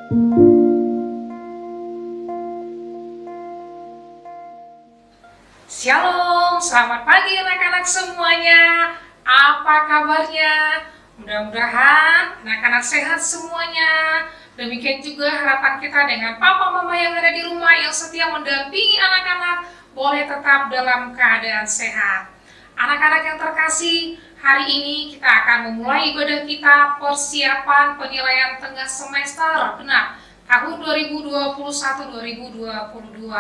Shalom, selamat pagi anak-anak semuanya. Apa kabarnya? Mudah-mudahan anak-anak sehat semuanya. Demikian juga harapan kita dengan papa mama yang ada di rumah yang setia mendampingi anak-anak boleh tetap dalam keadaan sehat. Anak-anak yang terkasih, hari ini kita akan memulai ibadah kita persiapan penilaian tengah semester genap tahun 2021-2022.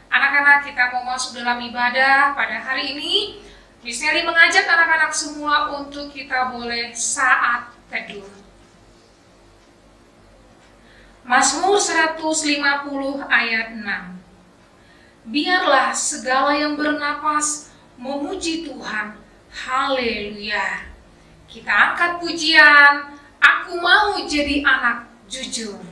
Anak-anak, kita mau masuk dalam ibadah pada hari ini. Miss Nelly mengajak anak-anak semua untuk kita boleh saat teduh. Mazmur 150 ayat 6. Biarlah segala yang bernapas memuji Tuhan. Haleluya. Kita angkat pujian, aku mau jadi anak jujur.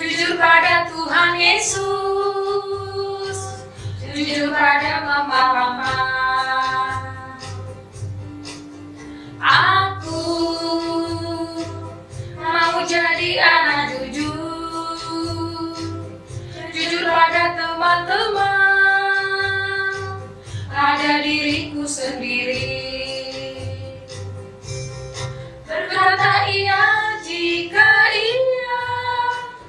Jujur pada Tuhan Yesus, jujur pada mama-mama. Aku mau jadi anak jujur, jujur pada teman-teman, pada diriku sendiri. Berkata iya jika iya,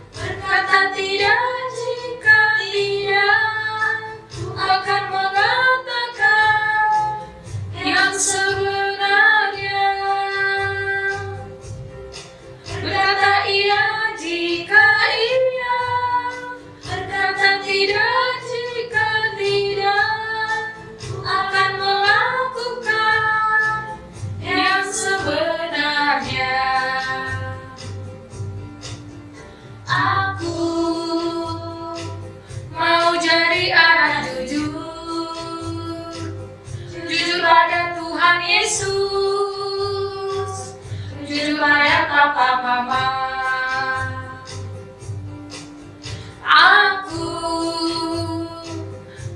berkata tidak jika tidak. Ku akan mengatakan yang sebenarnya. Berkata iya jika iya, berkata tidak jika tidak. Ku akan melakukan yang sebenarnya. Aku mau jadi anak jujur, jujur pada Tuhan Yesus, jujur pada papa mama. Aku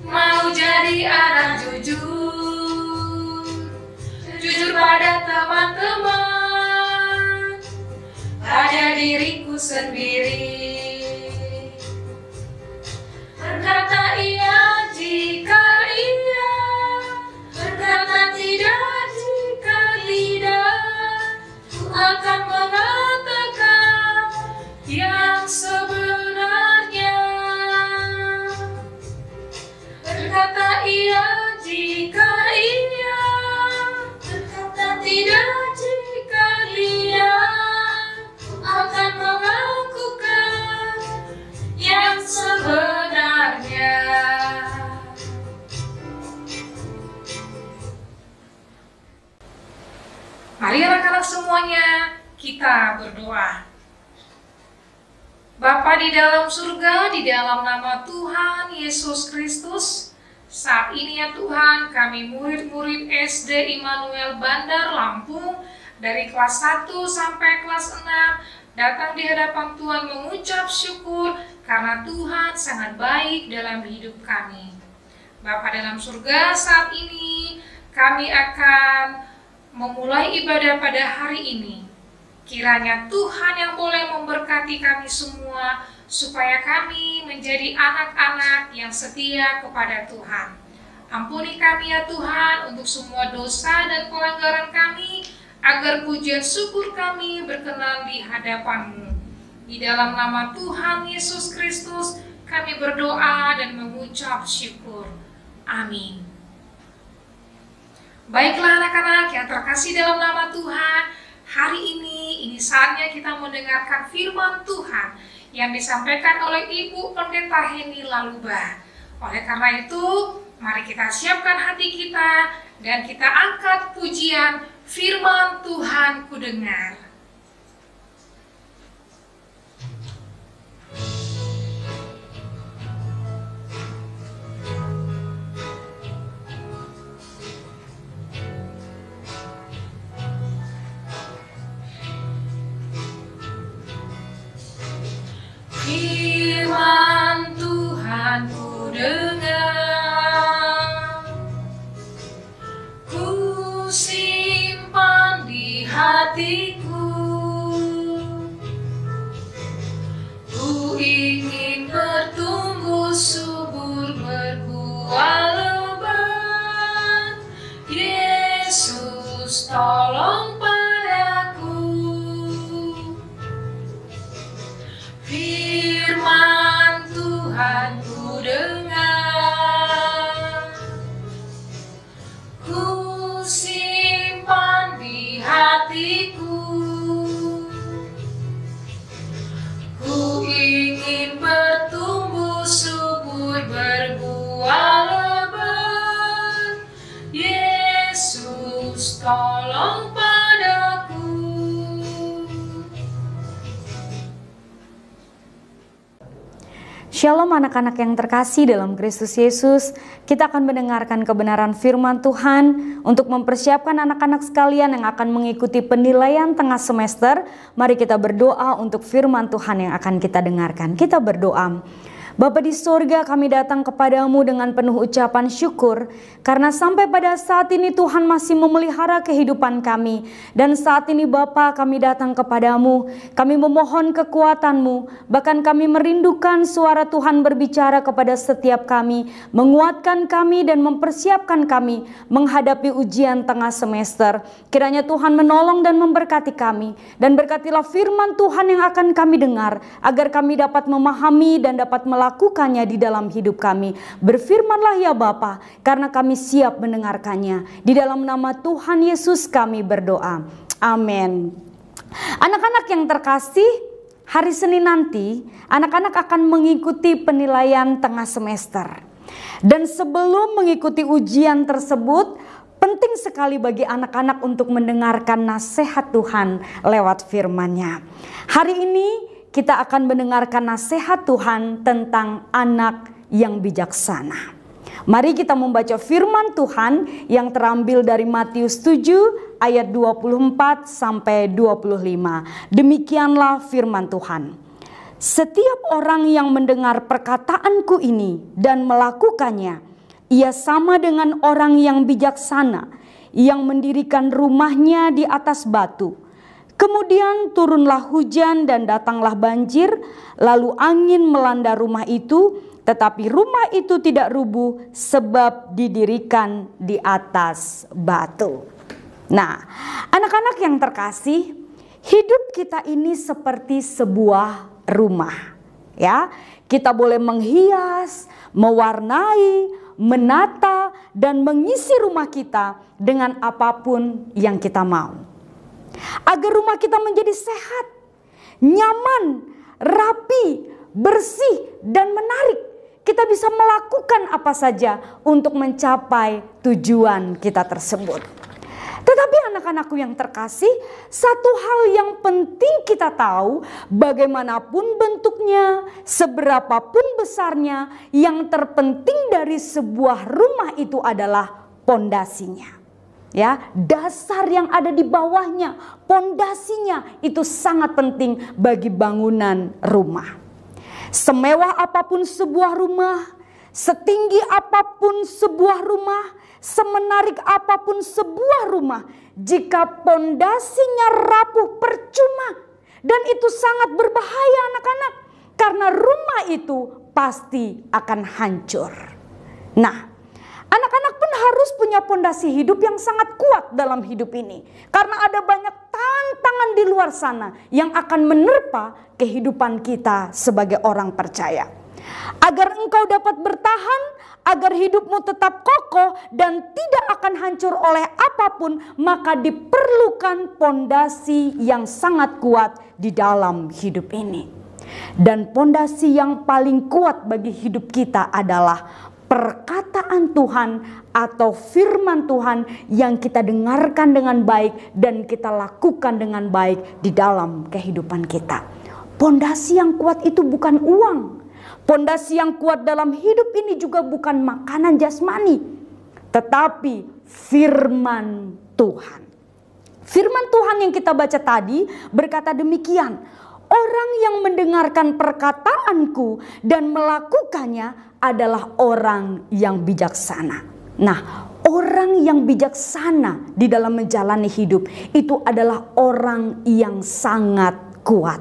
mau jadi anak jujur, jujur pada teman-teman, pada diriku sendiri. Berkata iya jika iya, berkata tidak jika tidak. Ku akan mengatakan yang sebenarnya. Berkata iya jika iya, berkata tidak jika tidak. Ku akan melakukan yang sebenarnya. Mari anak-anak semuanya, kita berdoa. Bapa di dalam surga, di dalam nama Tuhan Yesus Kristus, saat ini ya Tuhan, kami murid-murid SD Immanuel Bandar Lampung dari kelas 1 sampai kelas 6 datang di hadapan Tuhan mengucap syukur karena Tuhan sangat baik dalam hidup kami. Bapa dalam surga, saat ini kami akan memulai ibadah pada hari ini. Kiranya Tuhan yang boleh memberkati kami semua, supaya kami menjadi anak-anak yang setia kepada Tuhan. Ampuni kami ya Tuhan untuk semua dosa dan pelanggaran kami, agar pujian syukur kami berkenan di hadapan-Mu. Di dalam nama Tuhan Yesus Kristus, kami berdoa dan mengucap syukur. Amin. Baiklah anak-anak yang terkasih dalam nama Tuhan, hari ini saatnya kita mendengarkan firman Tuhan yang disampaikan oleh Ibu Pendeta Heni Laluba. Oleh karena itu, mari kita siapkan hati kita dan kita angkat pujian firman Tuhan ku dengar. Firman Tuhan ku dengar, ku simpan di hatiku, ku ingin bertumbuh subur berbuah lebat. Yesus tolong padaku. Firman Tuhan ku dengar, ku simpan di hatiku, ku ingin bertumbuh subur berbuah lebat. Yesus tolong padaku. Shalom anak-anak yang terkasih dalam Kristus Yesus. Kita akan mendengarkan kebenaran firman Tuhan untuk mempersiapkan anak-anak sekalian yang akan mengikuti penilaian tengah semester. Mari kita berdoa untuk firman Tuhan yang akan kita dengarkan. Kita berdoa. Bapa di sorga, kami datang kepadamu dengan penuh ucapan syukur karena sampai pada saat ini Tuhan masih memelihara kehidupan kami. Dan saat ini Bapa, kami datang kepadamu, kami memohon kekuatanmu, bahkan kami merindukan suara Tuhan berbicara kepada setiap kami, menguatkan kami dan mempersiapkan kami menghadapi ujian tengah semester. Kiranya Tuhan menolong dan memberkati kami, dan berkatilah firman Tuhan yang akan kami dengar, agar kami dapat memahami dan dapat melakukannya di dalam hidup kami. Berfirmanlah ya Bapa, karena kami siap mendengarkannya. Di dalam nama Tuhan Yesus kami berdoa. Amin. Anak-anak yang terkasih, hari Senin nanti anak-anak akan mengikuti penilaian tengah semester. Dan sebelum mengikuti ujian tersebut, penting sekali bagi anak-anak untuk mendengarkan nasihat Tuhan lewat firman-Nya. Hari ini kita akan mendengarkan nasihat Tuhan tentang anak yang bijaksana. Mari kita membaca firman Tuhan yang terambil dari Matius 7 ayat 24 sampai 25. Demikianlah firman Tuhan. Setiap orang yang mendengar perkataanku ini dan melakukannya, ia sama dengan orang yang bijaksana yang mendirikan rumahnya di atas batu. Kemudian turunlah hujan dan datanglah banjir, lalu angin melanda rumah itu, tetapi rumah itu tidak rubuh sebab didirikan di atas batu. Nah, anak-anak yang terkasih, hidup kita ini seperti sebuah rumah. Ya, kita boleh menghias, mewarnai, menata, dan mengisi rumah kita dengan apapun yang kita mau. Agar rumah kita menjadi sehat, nyaman, rapi, bersih, dan menarik. Kita bisa melakukan apa saja untuk mencapai tujuan kita tersebut. Tetapi anak-anakku yang terkasih, satu hal yang penting kita tahu, bagaimanapun bentuknya, seberapapun besarnya, yang terpenting dari sebuah rumah itu adalah pondasinya. Ya, dasar yang ada di bawahnya, pondasinya itu sangat penting bagi bangunan rumah. Semewah apapun sebuah rumah, setinggi apapun sebuah rumah, semenarik apapun sebuah rumah, jika pondasinya rapuh percuma, dan itu sangat berbahaya anak-anak, karena rumah itu pasti akan hancur. Nah, anak-anak pun harus punya pondasi hidup yang sangat kuat dalam hidup ini. Karena ada banyak tantangan di luar sana yang akan menerpa kehidupan kita sebagai orang percaya. Agar engkau dapat bertahan, agar hidupmu tetap kokoh dan tidak akan hancur oleh apapun, maka diperlukan pondasi yang sangat kuat di dalam hidup ini. Dan pondasi yang paling kuat bagi hidup kita adalah perkataan Tuhan atau firman Tuhan yang kita dengarkan dengan baik dan kita lakukan dengan baik di dalam kehidupan kita. Pondasi yang kuat itu bukan uang. Pondasi yang kuat dalam hidup ini juga bukan makanan jasmani, tetapi firman Tuhan. Firman Tuhan yang kita baca tadi berkata demikian. Orang yang mendengarkan perkataanku dan melakukannya adalah orang yang bijaksana. Nah, orang yang bijaksana di dalam menjalani hidup itu adalah orang yang sangat kuat.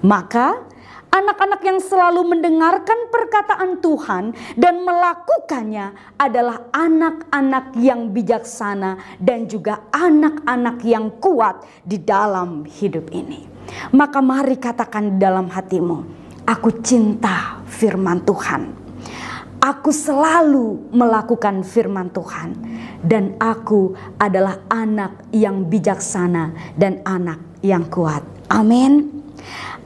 Maka anak-anak yang selalu mendengarkan perkataan Tuhan dan melakukannya adalah anak-anak yang bijaksana dan juga anak-anak yang kuat di dalam hidup ini. Maka mari katakan di dalam hatimu, aku cinta firman Tuhan. Aku selalu melakukan firman Tuhan dan aku adalah anak yang bijaksana dan anak yang kuat. Amin.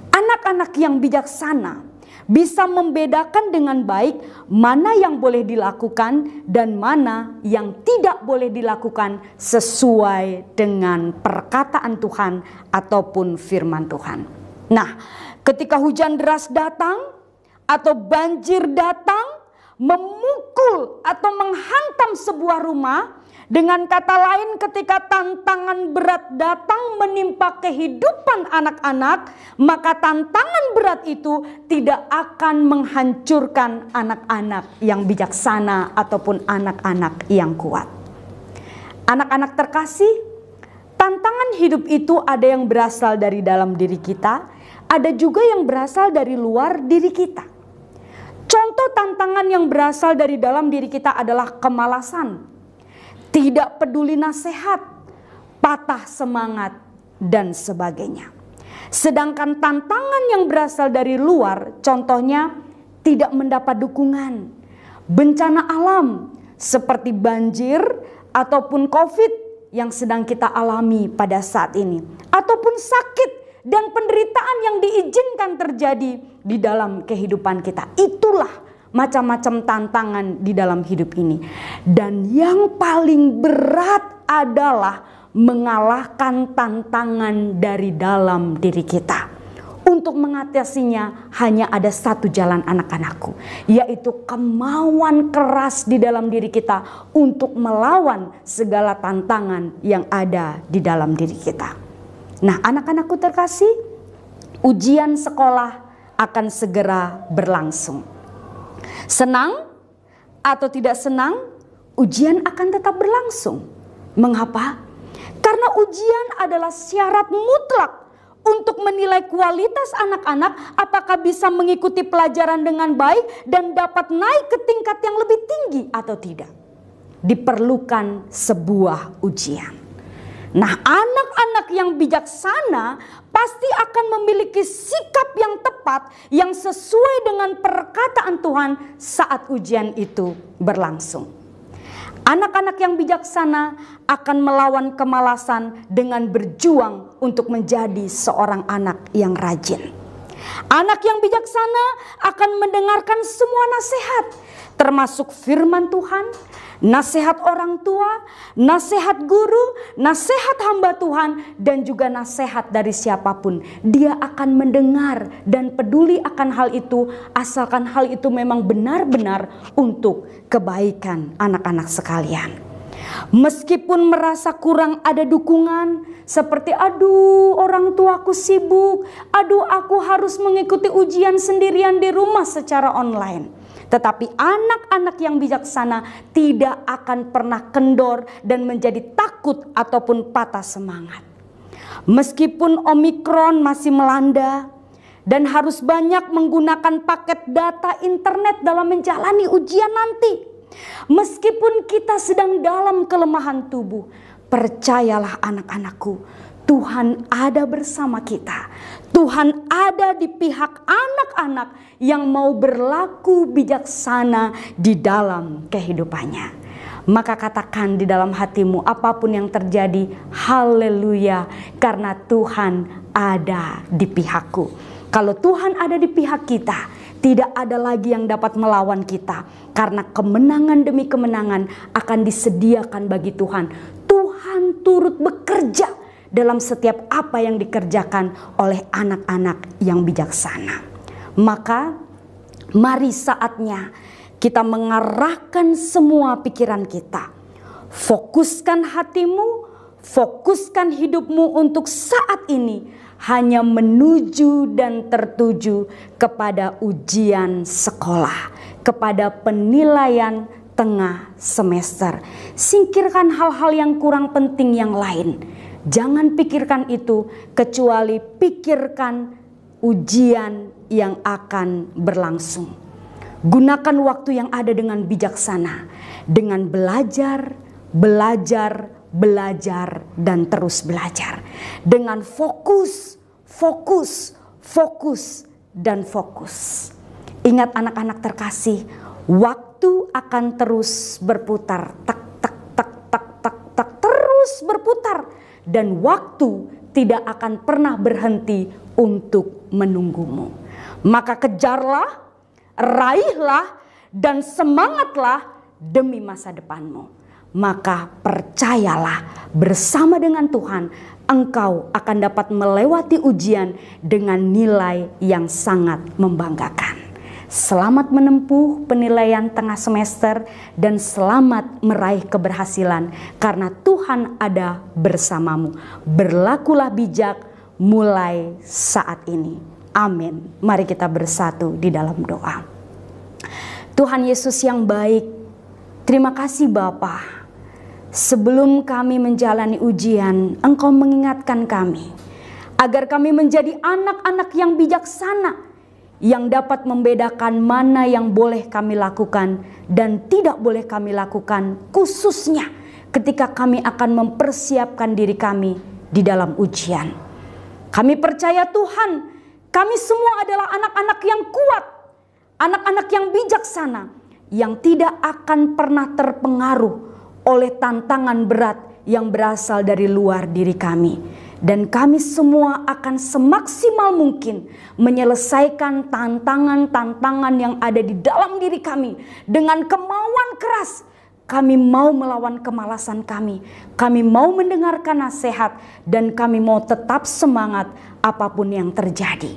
Anak-anak yang bijaksana bisa membedakan dengan baik mana yang boleh dilakukan dan mana yang tidak boleh dilakukan sesuai dengan perkataan Tuhan ataupun firman Tuhan. Nah, ketika hujan deras datang atau banjir datang, memukul atau menghantam sebuah rumah, dengan kata lain ketika tantangan berat datang menimpa kehidupan anak-anak, maka tantangan berat itu tidak akan menghancurkan anak-anak yang bijaksana ataupun anak-anak yang kuat. Anak-anak terkasih, tantangan hidup itu ada yang berasal dari dalam diri kita, ada juga yang berasal dari luar diri kita. Contoh tantangan yang berasal dari dalam diri kita adalah kemalasan, tidak peduli nasihat, patah semangat, dan sebagainya. Sedangkan tantangan yang berasal dari luar, contohnya tidak mendapat dukungan, bencana alam seperti banjir ataupun COVID yang sedang kita alami pada saat ini, ataupun sakit dan penderitaan yang diizinkan terjadi di dalam kehidupan kita. Itulah macam-macam tantangan di dalam hidup ini. Dan yang paling berat adalah mengalahkan tantangan dari dalam diri kita. Untuk mengatasinya hanya ada satu jalan anak-anakku, yaitu kemauan keras di dalam diri kita untuk melawan segala tantangan yang ada di dalam diri kita. Nah, anak-anakku terkasih, ujian sekolah akan segera berlangsung. Senang atau tidak senang, ujian akan tetap berlangsung. Mengapa? Karena ujian adalah syarat mutlak untuk menilai kualitas anak-anak apakah bisa mengikuti pelajaran dengan baik dan dapat naik ke tingkat yang lebih tinggi atau tidak. Diperlukan sebuah ujian. Nah, anak-anak yang bijaksana pasti akan memiliki sikap yang tepat yang sesuai dengan perkataan Tuhan saat ujian itu berlangsung. Anak-anak yang bijaksana akan melawan kemalasan dengan berjuang untuk menjadi seorang anak yang rajin. Anak yang bijaksana akan mendengarkan semua nasihat, termasuk firman Tuhan, nasihat orang tua, nasihat guru, nasihat hamba Tuhan, dan juga nasihat dari siapapun. Dia akan mendengar dan peduli akan hal itu, asalkan hal itu memang benar-benar untuk kebaikan anak-anak sekalian. Meskipun merasa kurang ada dukungan, seperti aduh orang tuaku sibuk, aduh aku harus mengikuti ujian sendirian di rumah secara online. Tetapi anak-anak yang bijaksana tidak akan pernah kendor dan menjadi takut ataupun patah semangat. Meskipun Omikron masih melanda dan harus banyak menggunakan paket data internet dalam menjalani ujian nanti. Meskipun kita sedang dalam kelemahan tubuh, percayalah anak-anakku, Tuhan ada bersama kita. Tuhan ada di pihak anak-anak yang mau berlaku bijaksana di dalam kehidupannya. Maka katakan di dalam hatimu, apapun yang terjadi, haleluya, karena Tuhan ada di pihakku. Kalau Tuhan ada di pihak kita, tidak ada lagi yang dapat melawan kita, karena kemenangan demi kemenangan akan disediakan bagi Tuhan. Tuhan turut bekerja dalam setiap apa yang dikerjakan oleh anak-anak yang bijaksana. Maka mari saatnya kita mengarahkan semua pikiran kita. Fokuskan hatimu, fokuskan hidupmu untuk saat ini hanya menuju dan tertuju kepada ujian sekolah, kepada penilaian tengah semester. Singkirkan hal-hal yang kurang penting yang lain. Jangan pikirkan itu, kecuali pikirkan ujian yang akan berlangsung. Gunakan waktu yang ada dengan bijaksana, dengan belajar, dan terus belajar. Dengan fokus, dan fokus. Ingat anak-anak terkasih, waktu akan terus berputar, terus berputar. Dan waktu tidak akan pernah berhenti untuk menunggumu. Maka kejarlah, raihlah, dan semangatlah demi masa depanmu. Maka percayalah, bersama dengan Tuhan, engkau akan dapat melewati ujian dengan nilai yang sangat membanggakan. Selamat menempuh penilaian tengah semester dan selamat meraih keberhasilan karena Tuhan ada bersamamu. Berlakulah bijak mulai saat ini. Amin. Mari kita bersatu di dalam doa. Tuhan Yesus yang baik, terima kasih Bapa. Sebelum kami menjalani ujian, Engkau mengingatkan kami agar kami menjadi anak-anak yang bijaksana, yang dapat membedakan mana yang boleh kami lakukan dan tidak boleh kami lakukan, khususnya ketika kami akan mempersiapkan diri kami di dalam ujian. Kami percaya Tuhan, kami semua adalah anak-anak yang kuat, anak-anak yang bijaksana, yang tidak akan pernah terpengaruh oleh tantangan berat yang berasal dari luar diri kami. Dan kami semua akan semaksimal mungkin menyelesaikan tantangan-tantangan yang ada di dalam diri kami. Dengan kemauan keras, kami mau melawan kemalasan kami. Kami mau mendengarkan nasihat dan kami mau tetap semangat apapun yang terjadi.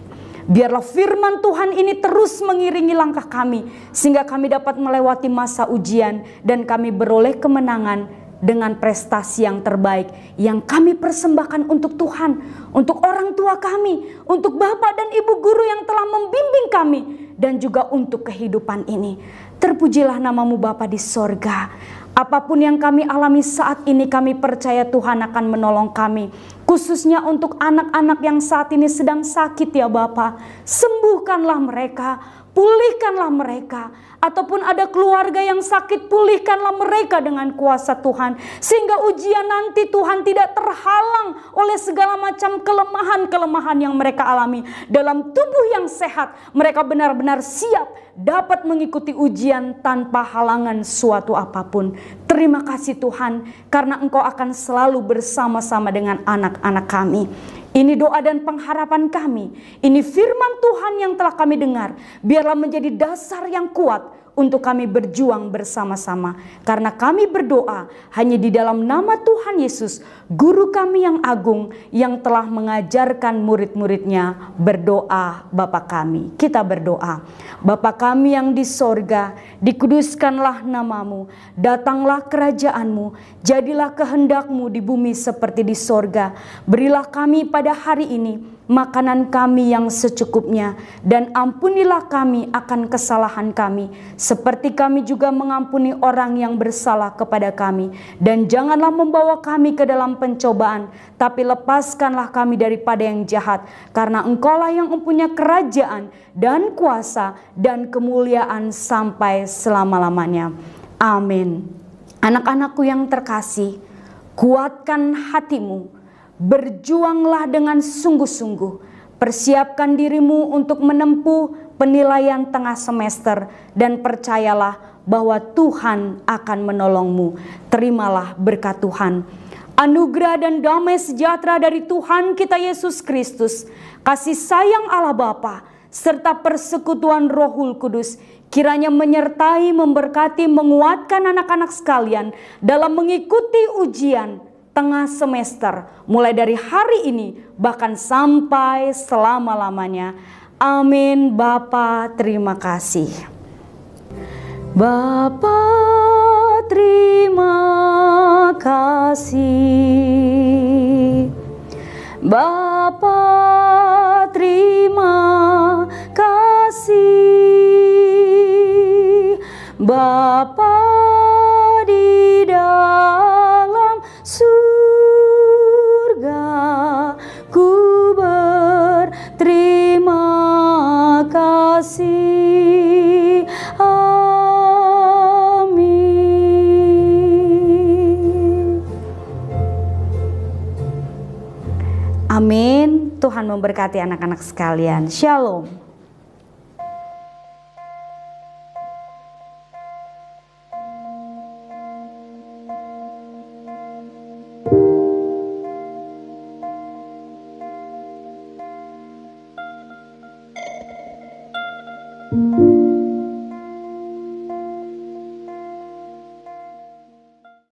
Biarlah firman Tuhan ini terus mengiringi langkah kami sehingga kami dapat melewati masa ujian dan kami beroleh kemenangan dengan prestasi yang terbaik yang kami persembahkan untuk Tuhan, untuk orang tua kami, untuk Bapak dan Ibu guru yang telah membimbing kami, dan juga untuk kehidupan ini. Terpujilah namamu Bapa di sorga. Apapun yang kami alami saat ini, kami percaya Tuhan akan menolong kami. Khususnya untuk anak-anak yang saat ini sedang sakit ya Bapa. Sembuhkanlah mereka, pulihkanlah mereka. Ataupun ada keluarga yang sakit, pulihkanlah mereka dengan kuasa Tuhan. Sehingga ujian nanti Tuhan tidak terhalang oleh segala macam kelemahan-kelemahan yang mereka alami. Dalam tubuh yang sehat, mereka benar-benar siap dapat mengikuti ujian tanpa halangan suatu apapun. Terima kasih Tuhan, karena Engkau akan selalu bersama-sama dengan anak-anak kami. Ini doa dan pengharapan kami. Ini firman Tuhan yang telah kami dengar. Biarlah menjadi dasar yang kuat untuk kami berjuang bersama-sama. Karena kami berdoa hanya di dalam nama Tuhan Yesus, Guru kami yang agung, yang telah mengajarkan murid-muridnya berdoa Bapa kami. Kita berdoa. Bapa kami yang di sorga, dikuduskanlah namamu. Datanglah kerajaanmu. Jadilah kehendakmu di bumi seperti di sorga. Berilah kami pada hari ini makanan kami yang secukupnya, dan ampunilah kami akan kesalahan kami, seperti kami juga mengampuni orang yang bersalah kepada kami. Dan janganlah membawa kami ke dalam pencobaan, tapi lepaskanlah kami daripada yang jahat, karena Engkaulah yang mempunyai kerajaan dan kuasa dan kemuliaan sampai selama-lamanya. Amin. Anak-anakku yang terkasih, kuatkan hatimu. Berjuanglah dengan sungguh-sungguh. Persiapkan dirimu untuk menempuh penilaian tengah semester. Dan percayalah bahwa Tuhan akan menolongmu. Terimalah berkat Tuhan. Anugerah dan damai sejahtera dari Tuhan kita Yesus Kristus, kasih sayang Allah Bapa, serta persekutuan Rohul Kudus, kiranya menyertai, memberkati, menguatkan anak-anak sekalian dalam mengikuti ujian tengah semester, mulai dari hari ini bahkan sampai selama-lamanya. Amin. Bapa, terima kasih. Bapa, terima kasih. Bapa, terima kasih. Bapa di dalam surga, ku berterima kasih. Amin. Amin. Tuhan memberkati anak-anak sekalian. Shalom. Thank you.